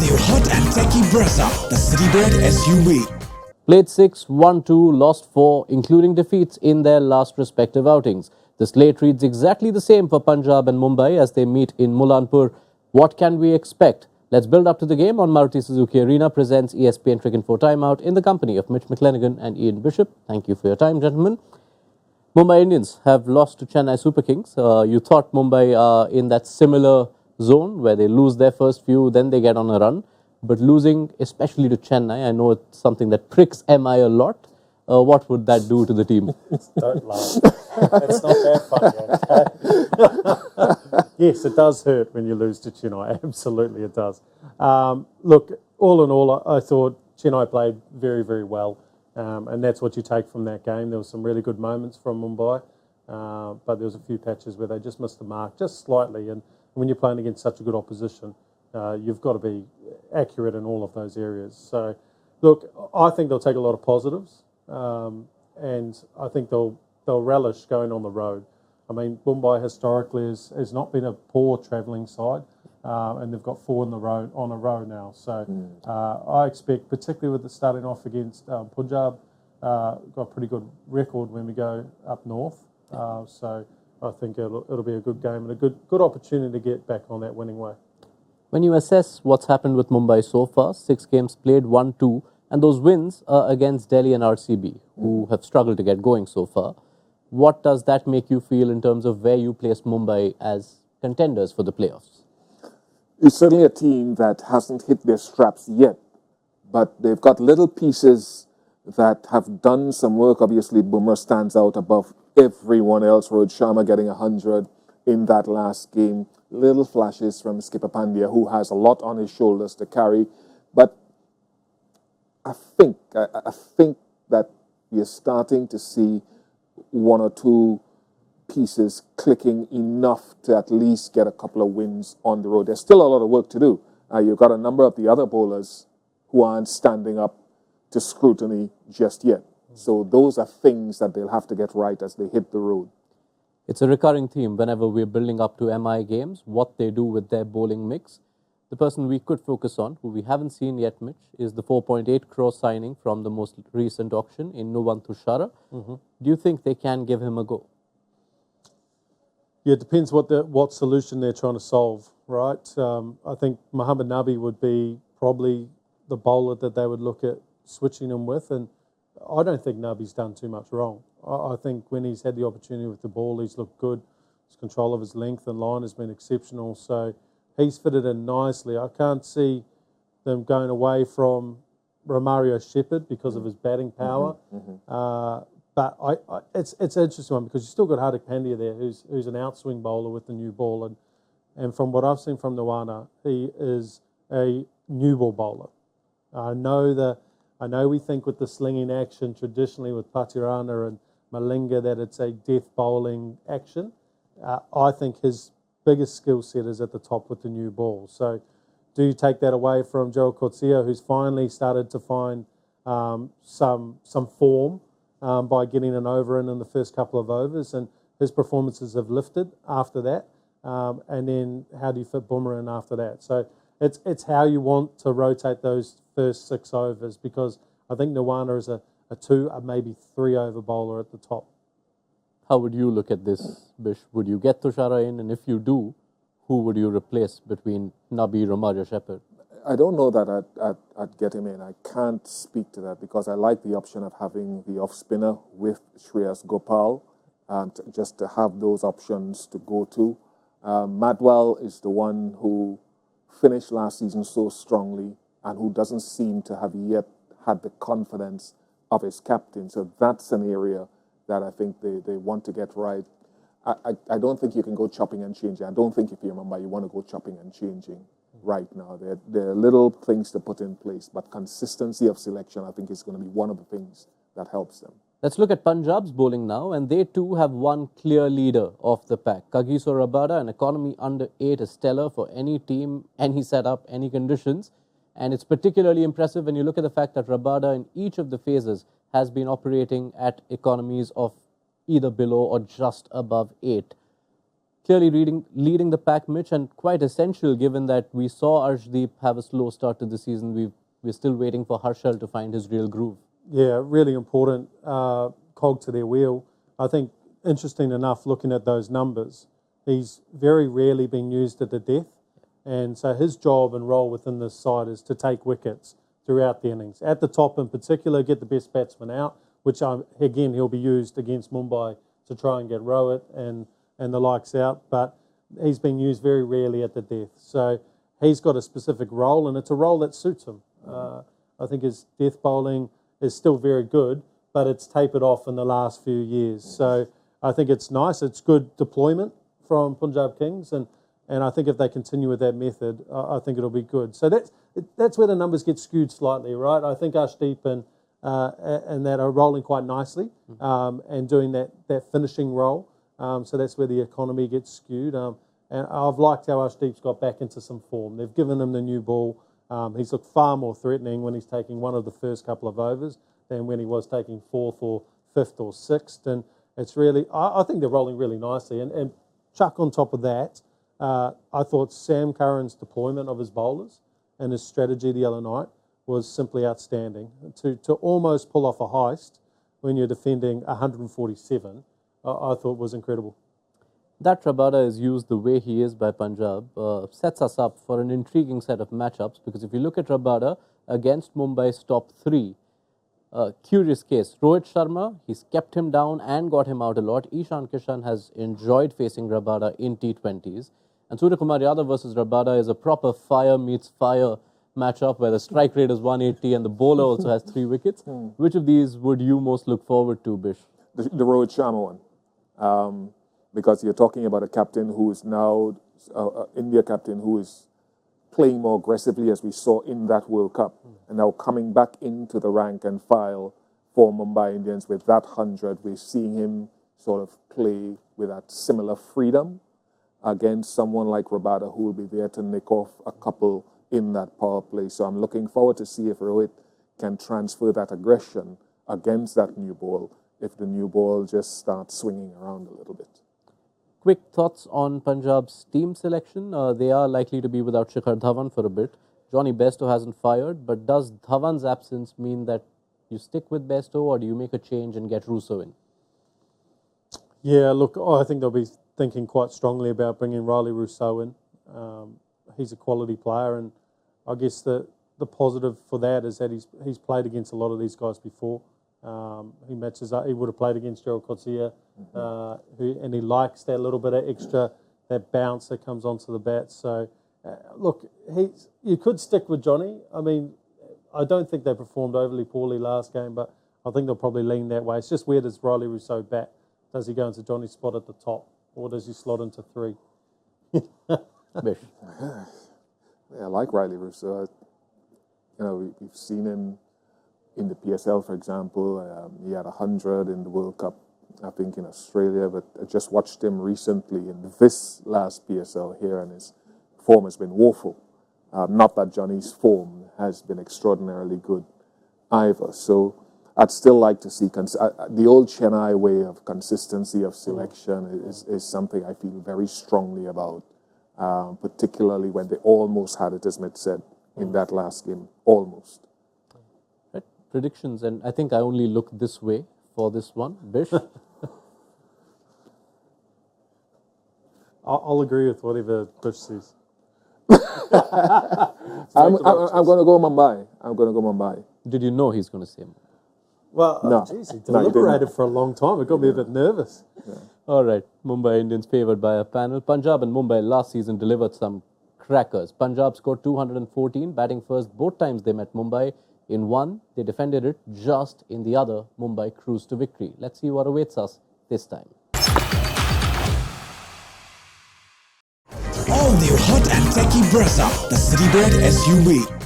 new hot and techy Brezza, the Citybird SUV. Played 6, won 2, lost 4, including defeats in their last respective outings. The slate reads exactly the same for Punjab and Mumbai as they meet in Mulanpur. What can we expect? Let's build up to the game on Maruti Suzuki Arena presents ESPNcricinfo Timeout in the company of Mitch, McClenaghan and Ian Bishop. Thank you for your time, gentlemen. Mumbai Indians have lost to Chennai Super Kings. You thought Mumbai are in that similar zone where they lose their first few, then they get on a run. But losing, especially to Chennai, I know it's something that pricks MI a lot. What would that do to the team? Don't laugh. It's not that funny, okay? Yes, it does hurt when you lose to Chennai. Absolutely, it does. Look, all in all, I thought Chennai played very, very well. And that's what you take from that game. There were some really good moments from Mumbai. But there was a few patches where they just missed the mark, just slightly. And when you're playing against such a good opposition, you've got to be accurate in all of those areas. So, look, I think they'll take a lot of positives. And I think they'll relish going on the road. I mean, Mumbai historically has not been a poor travelling side, and they've got 4 on a row now. So I expect, particularly with the starting off against Punjab, got a pretty good record when we go up north. So I think it'll be a good game and a good opportunity to get back on that winning way. When you assess what's happened with Mumbai so far, 6 games played, 1-2, and those wins are against Delhi and RCB, who have struggled to get going so far. What does that make you feel in terms of where you place Mumbai as contenders for the playoffs? It's certainly a team that hasn't hit their straps yet, but they've got little pieces that have done some work. Obviously, Bumrah stands out above everyone else. Rohit Sharma getting 100 in that last game. Little flashes from Skipper Pandya, who has a lot on his shoulders to carry. But I think that we are starting to see 1 or 2 pieces clicking enough to at least get a couple of wins on the road. There's still a lot of work to do. You've got a number of the other bowlers who aren't standing up to scrutiny just yet. So those are things that they'll have to get right as they hit the road. It's a recurring theme whenever we're building up to MI games, what they do with their bowling mix. The person we could focus on, who we haven't seen yet, Mitch, is the 4.8 crore signing from the most recent auction in Nuwan Tushara. Do you think they can give him a go? Yeah, it depends what solution they're trying to solve, right? I think Mohammad Nabi would be probably the bowler that they would look at switching him with, and I don't think Nabi's done too much wrong. I think when he's had the opportunity with the ball, he's looked good. His control of his length and line has been exceptional, so he's fitted in nicely. I can't see them going away from Romario Shepherd because of his batting power. But it's an interesting one because you've still got Hardik Pandya there, who's an outswing bowler with the new ball, and from what I've seen from Nuwana, he is a new ball bowler. I know we think with the slinging action traditionally with Patirana and Malinga that it's a death bowling action. I think his biggest skill set is at the top with the new ball. So do you take that away from Joe Coetzee, who's finally started to find some form by getting an over in the first couple of overs, and his performances have lifted after that. And then how do you fit Bumrah in after that? So it's how you want to rotate those first 6 overs, because I think Nuwana is a 2 or maybe 3 over bowler at the top. How would you look at this, Bish? Would you get Tushara in? And if you do, who would you replace between Nabi, Romario, Shepherd? I don't know that I'd get him in. I can't speak to that because I like the option of having the off-spinner with Shreyas Gopal, just to have those options to go to. Madwell is the one who finished last season so strongly and who doesn't seem to have yet had the confidence of his captain. So that's an area that I think they want to get right. I don't think you can go chopping and changing. I don't think if you remember you want to go chopping and changing right now. There are little things to put in place, but consistency of selection I think is going to be one of the things that helps them. Let's look at Punjab's bowling now, and they too have one clear leader of the pack. Kagiso Rabada, an economy under 8, is stellar for any team, any setup, any conditions. And it's particularly impressive when you look at the fact that Rabada in each of the phases has been operating at economies of either below or just above 8. Clearly leading the pack, Mitch, and quite essential given that we saw Arshdeep have a slow start to the season. We're still waiting for Harshal to find his real groove. Yeah, really important cog to their wheel. I think, interesting enough, looking at those numbers, he's very rarely been used at the death. And so his job and role within this side is to take wickets throughout the innings. At the top in particular, get the best batsman out, which again, he'll be used against Mumbai to try and get Rohit and the likes out. But he's been used very rarely at the death. So he's got a specific role, and it's a role that suits him. I think his death bowling is still very good, but it's tapered off in the last few years. So I think it's nice. It's good deployment from Punjab Kings, and I think if they continue with that method, I think it'll be good. So that's where the numbers get skewed slightly, right? I think Arshdeep and that are rolling quite nicely and doing that finishing role. So that's where the economy gets skewed. And I've liked how Arshdeep's got back into some form. They've given him the new ball. He's looked far more threatening when he's taking one of the first couple of overs than when he was taking fourth or fifth or sixth. And it's really, I think they're rolling really nicely. And chuck on top of that, I thought Sam Curran's deployment of his bowlers and his strategy the other night was simply outstanding. To almost pull off a heist when you're defending 147, I thought was incredible. That Rabada is used the way he is by Punjab sets us up for an intriguing set of matchups, because if you look at Rabada against Mumbai's top three, curious case, Rohit Sharma, he's kept him down and got him out a lot. Ishan Kishan has enjoyed facing Rabada in T20s. And Surya Kumar Yadav versus Rabada is a proper fire meets fire matchup where the strike rate is 180 and the bowler also has 3 wickets. Which of these would you most look forward to, Bish? The Rohit Sharma one. Because you're talking about a captain who is now, India captain who is playing more aggressively as we saw in that World Cup, and now coming back into the rank and file for Mumbai Indians with that 100. We're seeing him sort of play with that similar freedom against someone like Rabada, who will be there to nick off a couple in that power play. So I'm looking forward to see if Rohit can transfer that aggression against that new ball, if the new ball just starts swinging around a little bit. Quick thoughts on Punjab's team selection. They are likely to be without Shikhar Dhawan for a bit. Johnny Bairstow hasn't fired, but does Dhawan's absence mean that you stick with Bairstow, or do you make a change and get Russo in? Yeah, look, I think they'll be thinking quite strongly about bringing Riley Rousseau in. He's a quality player, and I guess the positive for that is that he's played against a lot of these guys before. He matches up. He would have played against Gerald Coetzee, and he likes that little bit of extra, that bounce that comes onto the bat. So, look, you could stick with Johnny. I mean, I don't think they performed overly poorly last game, but I think they'll probably lean that way. It's just, where does Riley Rousseau bat? Does he go into Johnny's spot at the top, or does he slot into 3? Bish. Yeah, I like Riley Rousseau. We've seen him in the PSL, for example. He had 100 in the World Cup, I think, in Australia, but I just watched him recently in this last PSL here, and his form has been woeful. Not that Johnny's form has been extraordinarily good either. So I'd still like to see the old Chennai way of consistency of selection is something I feel very strongly about, particularly when they almost had it, as Mitch said, in that last game. Almost. Right. Predictions, and I think I only look this way for this one. Bish? I'll agree with whatever Bish says. I'm going to go Mumbai. I'm going to go Mumbai. Did you know he's going to say? Well, no. Geez, he deliberated for a long time. It got me a bit nervous. Yeah. All right. Mumbai Indians favoured by a panel. Punjab and Mumbai last season delivered some crackers. Punjab scored 214, batting first both times they met Mumbai. In one, they defended it. Just in the other, Mumbai cruised to victory. Let's see what awaits us this time. All new hot and techy Brezza, the Citybird SUV.